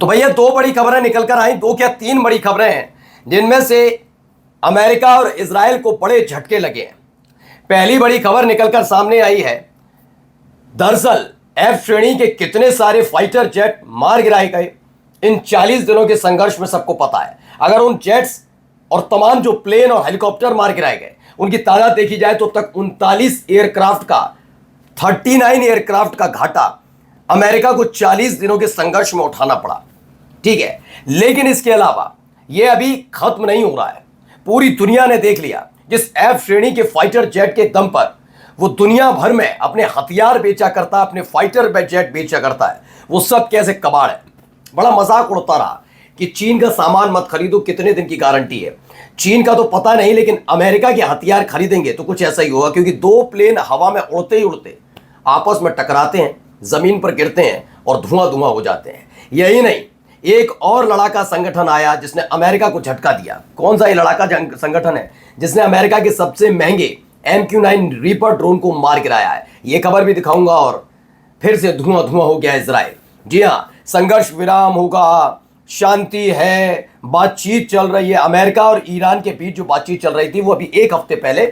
तो भैया दो बड़ी खबरें निकल कर आई, दो क्या तीन बड़ी खबरें हैं जिनमें से अमेरिका और इजराइल को बड़े झटके लगे हैं। पहली बड़ी खबर निकलकर सामने आई है, दरअसल एफ श्रेणी के कितने सारे फाइटर जेट मार गिराए गए इन 40 दिनों के संघर्ष में सबको पता है। अगर उन जेट्स और तमाम जो प्लेन और हेलीकॉप्टर मार गिराए गए उनकी तादाद देखी जाए तो तक 39 एयरक्राफ्ट का 39 एयरक्राफ्ट का घाटा अमेरिका को 40 दिनों के संघर्ष में उठाना पड़ा। ठीक है, लेकिन इसके अलावा यह अभी खत्म नहीं हो रहा है। पूरी दुनिया ने देख लिया जिस एफ श्रेणी के फाइटर जेट के दम पर वो दुनिया भर में अपने हथियार बेचा करता है, अपने फाइटर जेट बेचा करता है, वो सब कैसे कबाड़ है। बड़ा मजाक उड़ता रहा कि चीन का सामान मत खरीदो, कितने दिन की गारंटी है। चीन का तो पता नहीं, लेकिन अमेरिका के हथियार खरीदेंगे तो कुछ ऐसा ही होगा, क्योंकि दो प्लेन हवा में उड़ते ही उड़ते आपस में टकराते हैं, जमीन पर गिरते हैं और धुआं धुआं हो जाते हैं। यही नहीं, एक और लड़ाका संगठन आया जिसने अमेरिका को झटका दिया। कौन सा ये लड़ाका संगठन है जिसने अमेरिका के सबसे महंगे MQ-9 रीपर ड्रोन को मार गिराया है? ये खबर भी दिखाऊंगा। और फिर से धुआं धुआं हो गया इजराइल। जी हां, संघर्ष विराम होगा, शांति है, बातचीत चल रही है। अमेरिका और ईरान के बीच जो बातचीत चल रही थी वो अभी एक हफ्ते पहले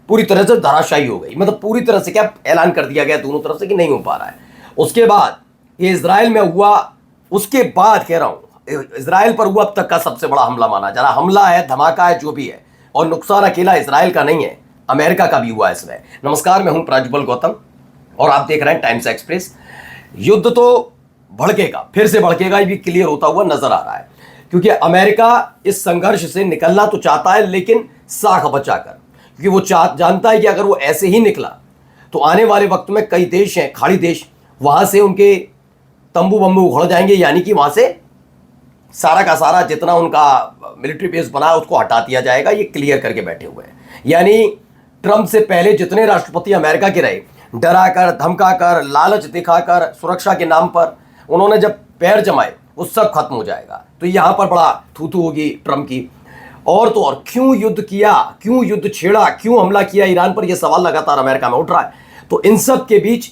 पूरी तरह से धराशायी हो गई। मतलब पूरी तरह से क्या ऐलान कर दिया गया दोनों तरफ से कि नहीं हो पा रहा है। उसके बाद ये इजराइल में हुआ, उसके बाद कह रहा हूं इजराइल पर हुआ अब तक का सबसे बड़ा हमला माना जा रहा। हमला है, धमाका है, जो भी है, और नुकसान अकेला इजराइल का नहीं है, अमेरिका का भी हुआ है इसमें। नमस्कार, मैं हूं प्रज्वल गौतम और आप देख रहे हैं टाइम्स एक्सप्रेस। युद्ध तो भड़केगा, फिर से भड़केगा, ये भी क्लियर होता हुआ नजर आ रहा है, क्योंकि अमेरिका इस संघर्ष से निकलना तो चाहता है, लेकिन साख बचाकर, क्योंकि वो जानता है कि अगर वो ऐसे ही निकला तो आने वाले वक्त में कई देश हैं, खाड़ी देश, वहां से उनके तंबू बम्बू उखड़ जाएंगे, यानी कि वहां से सारा का सारा जितना उनका मिलिट्री बेस बना है उसको हटा दिया जाएगा। ये क्लियर करके बैठे हुए हैं। यानी ट्रंप से पहले जितने राष्ट्रपति अमेरिका के रहे, डराकर, धमकाकर, लालच दिखाकर, सुरक्षा के नाम पर उन्होंने जब पैर जमाए, वो सब खत्म हो जाएगा। तो यहां पर बड़ा थूथू होगी ट्रंप की। और तो और क्यों युद्ध किया, क्यों युद्ध छेड़ा, क्यों हमला किया ईरान पर, यह सवाल लगातार अमेरिका में उठ रहा है। तो इन सब के बीच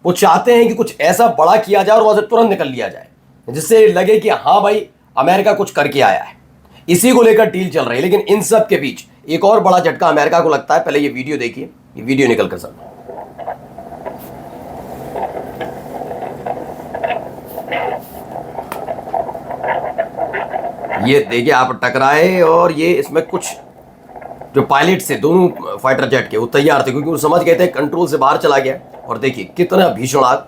वो चाहते हैं कि कुछ ऐसा बड़ा किया जाए और वहां से तुरंत निकल लिया जाए, जिससे लगे कि हाँ भाई अमेरिका कुछ करके आया है। इसी को लेकर डील चल रही है। लेकिन इन सब के बीच एक और बड़ा झटका अमेरिका को लगता है। पहले ये वीडियो देखिए, ये वीडियो निकल कर सर। ये देखिए, आप टकराए और ये इसमें कुछ जो पायलट से दोनों फाइटर जेट के वो तैयार थे, क्योंकि वो समझ गए थे कंट्रोल से बाहर चला गया। और देखिए कितना भीषण आग।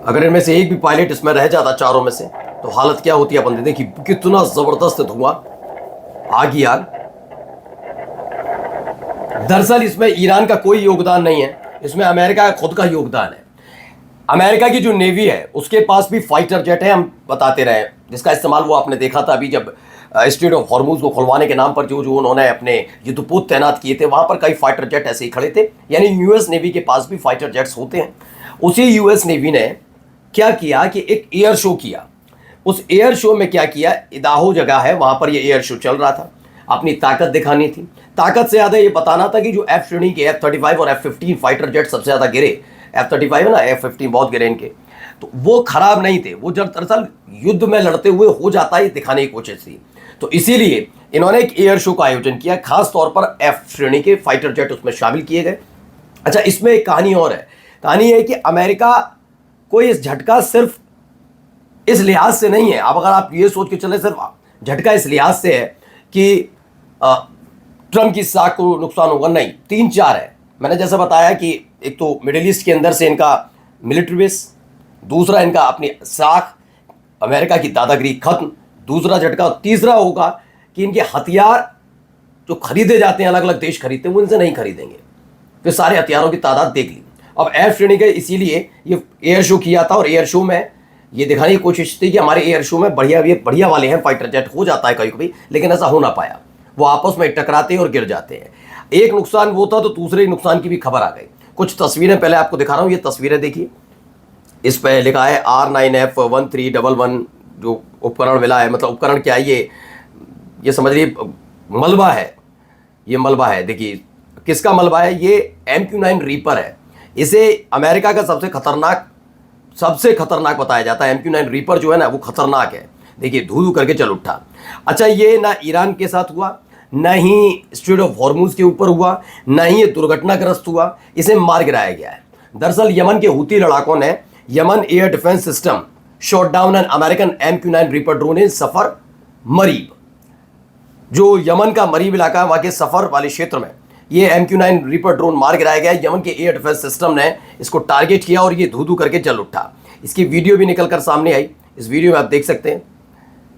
अगर इनमें से एक भी पायलट इसमें रह जाता चारों में से तो हालत क्या होती है अपन देखिए, कितना जबरदस्त धुआं, आग ही आग। दरअसल इसमें ईरान का कोई योगदान नहीं है, इसमें अमेरिका का खुद का योगदान है। अमेरिका की जो नेवी है उसके पास भी फाइटर जेट है, हम बताते रहे, जिसका इस्तेमाल वो आपने देखा था अभी जब स्ट्रेट ऑफ हॉर्मुज को खुलवाने के नाम पर जो उन्होंने अपने युद्धपोत तैनात किए थे, वहां पर कई फाइटर जेट ऐसे ही खड़े थे। यानी यूएस नेवी के पास भी फाइटर जेट्स होते हैं। उसी यूएस नेवी ने क्या किया कि एक एयर शो किया। उस एयर शो में क्या किया, इदाहो जगह है वहां पर ये एयर शो चल रहा था, अपनी ताकत दिखानी थी। ताकत से ज्यादा ये बताना था कि जो F-श्रेणी के F-35 और F-15 फाइटर जेट सबसे ज्यादा गिरे, F-35 है ना, F-15 बहुत गिरे इनके, तो वो खराब नहीं थे। वो जब दरअसल युद्ध में लड़ते हुए हो जाता है दिखाने की कोशिश थी। तो इसीलिए इन्होंने एक एयर शो का आयोजन किया, खास तौर पर F श्रेणी के फाइटर जेट उसमें शामिल किए गए। अच्छा, इसमें एक कहानी और है। कहानी है कि अमेरिका को इस झटका सिर्फ इस लिहाज से नहीं है। अब अगर आप ये सोच के चले सिर्फ झटका इस लिहाज से है कि ट्रंप की साख को नुकसान होगा, नहीं, तीन चार है। मैंने जैसा बताया कि एक तो मिडिल ईस्ट के अंदर से इनका मिलिट्री बेस, दूसरा इनका अपनी साख, अमेरिका की दादागिरी खत्म, दूसरा झटका, तीसरा होगा कि इनके हथियार जो खरीदे जाते हैं, अलग अलग देश खरीदते हैं, वो इनसे नहीं खरीदेंगे। तो सारे हथियारों की तादाद देख ली। अब F श्रेणी के इसीलिए ये एयर शो किया था, और एयर शो में ये दिखाने की कोशिश थी कि हमारे एयर शो में बढ़िया वाले हैं फाइटर जेट। हो जाता है कभी कभी, लेकिन ऐसा हो ना पाया, वो आपस में टकराते हैं और गिर जाते हैं। एक नुकसान वो था तो दूसरे नुकसान की भी खबर आ गई। कुछ तस्वीरें पहले आपको दिखा रहा हूँ, ये तस्वीरें देखिए। इस पर लिखा है R9F1311 जो उपकरण मिला है। मतलब उपकरण क्या है, ये समझ लीजिए मलबा है, ये मलबा है। देखिए किसका मलबा है, ये MQ-9 रीपर है। इसे अमेरिका का सबसे खतरनाक सबसे खतरनाक बताया जाता है। MQ-9 रीपर जो है ना वो खतरनाक है। देखिए धू धू करके चल उठा। अच्छा, ये ना ईरान के साथ हुआ, ना ही स्ट्रेट ऑफ हॉर्मुज के ऊपर हुआ, ना ही ये दुर्घटनाग्रस्त हुआ, इसे मार गिराया गया है। दरअसल यमन के हूती लड़ाकों ने Yemen air defence system shot down an American MQ-9 Reaper drone in Safer Marib. जो यमन का मरीब इलाका है वहां के सफर वाले क्षेत्र में ये MQ-9 रीपर ड्रोन मार गिराया गया। यमन के एयर डिफेंस सिस्टम ने इसको टारगेट किया और ये धू धू करके जल उठा। इसकी वीडियो भी निकल कर सामने आई। इस वीडियो में आप देख सकते हैं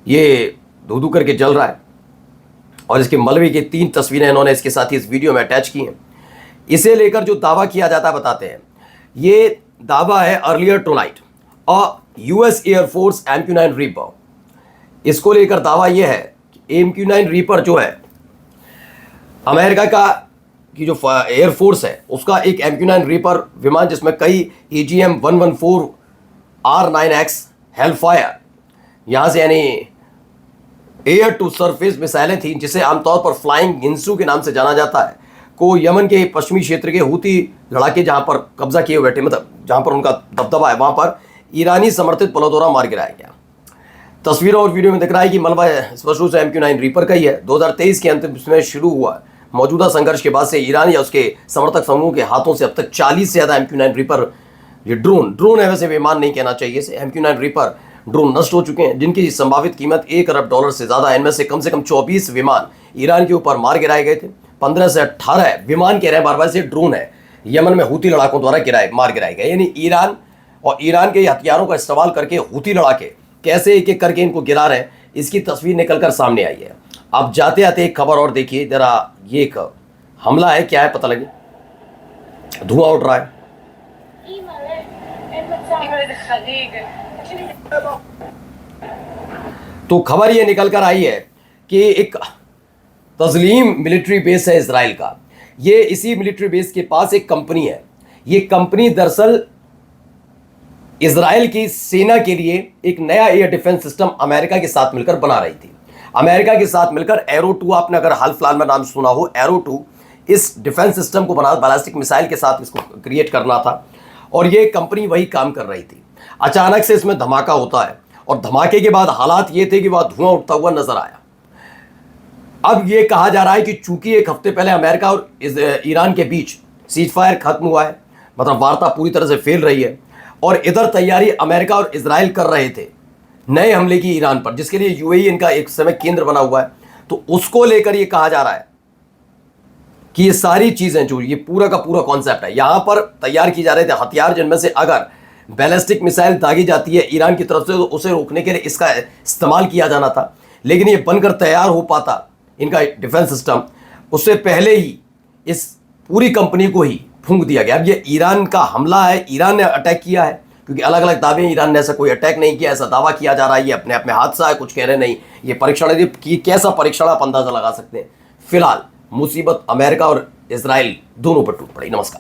ये धू धू करके जल रहा है और इसके मलबे की 3 तस्वीरें इन्होंने इसके साथ ही इस वीडियो में अटैच की हैं। इसे लेकर जो दावा किया जाता है बताते हैं। ये दावा है earlier tonight US air force MQ-9 reaper. इसको लेकर दावा यह है कि MQ-9 रीपर जो है अमेरिका का की जो एयरफोर्स है उसका एक MQ-9 रीपर विमान जिसमें कई AGM-114 R9X हेलफायर यहां से यानी एयर टू सरफेस मिसाइलें थी जिसे आमतौर पर फ्लाइंग गिंसू के नाम से जाना जाता है, को यमन के पश्चिमी क्षेत्र के हूती लड़ाके जहां पर कब्जा किए बैठे, मतलब जहां पर उनका दबदबा है वहां पर ईरानी समर्थित बलों द्वारा मार गिराया गया। तस्वीरों और वीडियो में दिख रहा है कि मलबा स्पष्ट रूप से MQ-9 रीपर का ही है। 2023 के अंत में शुरू हुआ मौजूदा संघर्ष के बाद से ईरान या उसके समर्थक समूह के हाथों से अब तक 40 से ज्यादा MQ-9 रीपर, ये ड्रोन है, वैसे विमान नहीं कहना चाहिए इसे, MQ-9 रीपर ड्रोन नष्ट हो चुके हैं जिनकी संभावित कीमत $1 अरब से ज्यादा। इनमें से कम 24 विमान ईरान के ऊपर मार गिराए गए थे। 15 से 18 विमान कह रहे हैं बार-बार से ड्रोन है यमन में हूती लड़ाकों द्वारा मार गिराए गए। यानी ईरान और ईरान के हथियारों का इस्तेमाल करके हूती लड़ाके कैसे एक एक करके इनको गिरा रहे हैं, इसकी तस्वीर निकलकर सामने आई है। अब जाते आते एक खबर और देखिए जरा, ये एक हमला है, क्या है पता लगे, धुआं उठ रहा है। तो खबर ये निकल कर आई है कि एक तस्लीम मिलिट्री बेस है इजराइल का। ये इसी मिलिट्री बेस के पास एक कंपनी है। ये कंपनी दरअसल इजराइल की सेना के लिए एक नया एयर डिफेंस सिस्टम अमेरिका के साथ मिलकर बना रही थी। अमेरिका के साथ मिलकर एरो 2, आपने अगर हाल फिलहाल में नाम सुना हो, एरो 2 इस डिफेंस सिस्टम को बना, बैलिस्टिक मिसाइल के साथ इसको क्रिएट करना था और ये कंपनी वही काम कर रही थी। अचानक से इसमें धमाका होता है और धमाके के बाद हालात ये थे कि वह धुआं उठता हुआ नजर आया। अब ये कहा जा रहा है कि चूंकि एक हफ्ते पहले अमेरिका और ईरान के बीच सीज फायर खत्म हुआ है, मतलब वार्ता पूरी तरह से फेल रही है, और इधर तैयारी अमेरिका और इजराइल कर रहे थे नए हमले की ईरान पर, जिसके लिए UAE इनका एक समय केंद्र बना हुआ है। तो उसको लेकर ये कहा जा रहा है कि ये सारी चीजें जो ये पूरा का पूरा कॉन्सेप्ट है यहां पर तैयार की जा रहे थे हथियार, जिनमें से अगर बैलिस्टिक मिसाइल दागी जाती है ईरान की तरफ से तो उसे रोकने के लिए इसका इस्तेमाल किया जाना था। लेकिन ये बनकर तैयार हो पाता इनका डिफेंस सिस्टम, उससे पहले ही इस पूरी कंपनी को ही फूंक दिया गया। अब ये ईरान का हमला है, ईरान ने अटैक किया है, क्योंकि अलग अलग दावे, ईरान ने ऐसा कोई अटैक नहीं किया, ऐसा दावा किया जा रहा है। ये अपने आप में हादसा है, कुछ कह रहे नहीं, ये परीक्षण है कि कैसा परीक्षण आप अंदाजा लगा सकते हैं। फिलहाल मुसीबत अमेरिका और इजराइल दोनों पर टूट पड़ी। नमस्कार।